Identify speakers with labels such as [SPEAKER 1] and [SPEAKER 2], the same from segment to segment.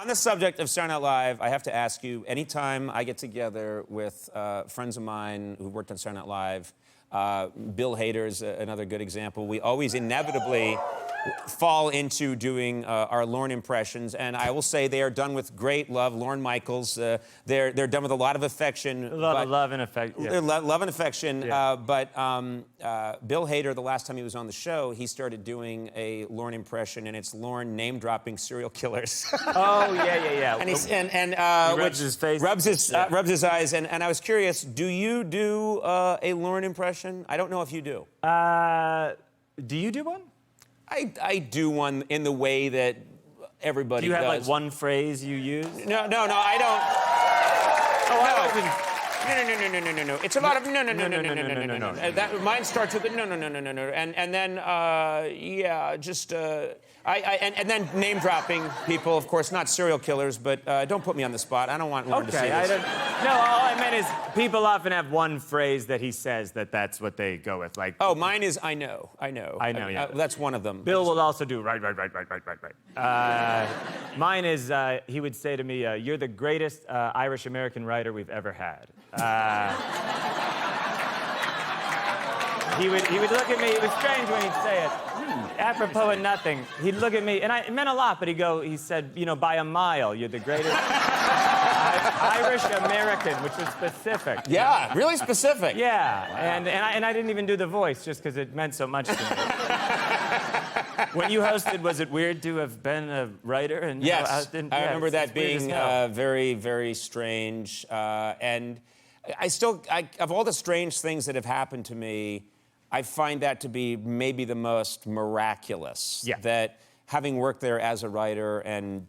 [SPEAKER 1] On the subject of Saturday Night Live, I have to ask you, anytime I get together with friends of mine who worked on Saturday Night Live, Bill Hader's another good example, we always inevitably fall into doing our Lorne impressions, and I will say they are done with great love. Lorne Michaels, they're done with a lot of affection.
[SPEAKER 2] Love and affection. Yeah.
[SPEAKER 1] Love and affection.
[SPEAKER 2] Yeah.
[SPEAKER 1] But Bill Hader, the last time he was on the show, he started doing a Lorne impression, and it's Lorne name-dropping serial killers.
[SPEAKER 2] Oh yeah.
[SPEAKER 1] And he
[SPEAKER 2] rubs his face.
[SPEAKER 1] Rubs his eyes. And I was curious, do you do a Lorne impression? I don't know if you do.
[SPEAKER 2] Do you do one?
[SPEAKER 1] I do one in the way that everybody does.
[SPEAKER 2] Do you have like one phrase you use?
[SPEAKER 1] No, I don't.
[SPEAKER 2] Oh,
[SPEAKER 1] No. It's a lot of no. That mine starts with the no, and then and then name dropping people, of course, not serial killers, but don't put me on the spot. I don't want Lorne to see this.
[SPEAKER 2] No, all I meant is people often have one phrase that he says that's what they go with. Like,
[SPEAKER 1] oh, mine is I know.
[SPEAKER 2] Yeah.
[SPEAKER 1] That's one of them.
[SPEAKER 2] Bill will also do right. Mine is he would say to me, "You're the greatest Irish American writer we've ever had." He would look at me. It was strange when he'd say it. Apropos of nothing, he'd look at me, and it meant a lot. But he said, by a mile, you're the greatest Irish American, which was specific.
[SPEAKER 1] Yeah, really specific.
[SPEAKER 2] Yeah, and I didn't even do the voice just because it meant so much to me. When you hosted, was it weird to have been a writer? And
[SPEAKER 1] yes, I remember that being very, very strange. And of all the strange things that have happened to me, I find that to be maybe the most miraculous.
[SPEAKER 2] Yeah.
[SPEAKER 1] That having worked there as a writer and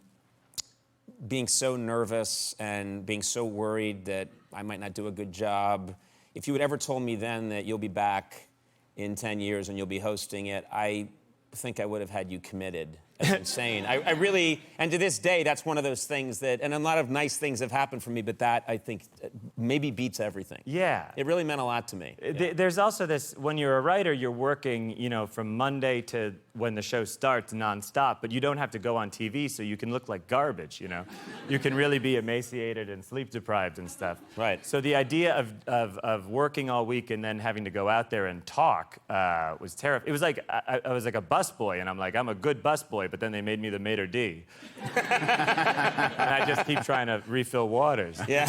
[SPEAKER 1] being so nervous and being so worried that I might not do a good job, if you had ever told me then that you'll be back in 10 years and you'll be hosting it, I think I would have had you committed. That's insane. I really, and to this day, that's one of those things that, and a lot of nice things have happened for me, but that, I think, maybe beats everything.
[SPEAKER 2] Yeah.
[SPEAKER 1] It really meant a lot to me. Yeah.
[SPEAKER 2] There's also this, when you're a writer, you're working, from Monday to when the show starts nonstop, but you don't have to go on TV, so you can look like garbage, You can really be emaciated and sleep deprived and stuff.
[SPEAKER 1] Right.
[SPEAKER 2] So the idea of working all week and then having to go out there and talk was terrifying. It was like, I was like a busboy, and I'm like, I'm a good busboy, but then they made me the maitre d'. And I just keep trying to refill waters.
[SPEAKER 1] Yeah.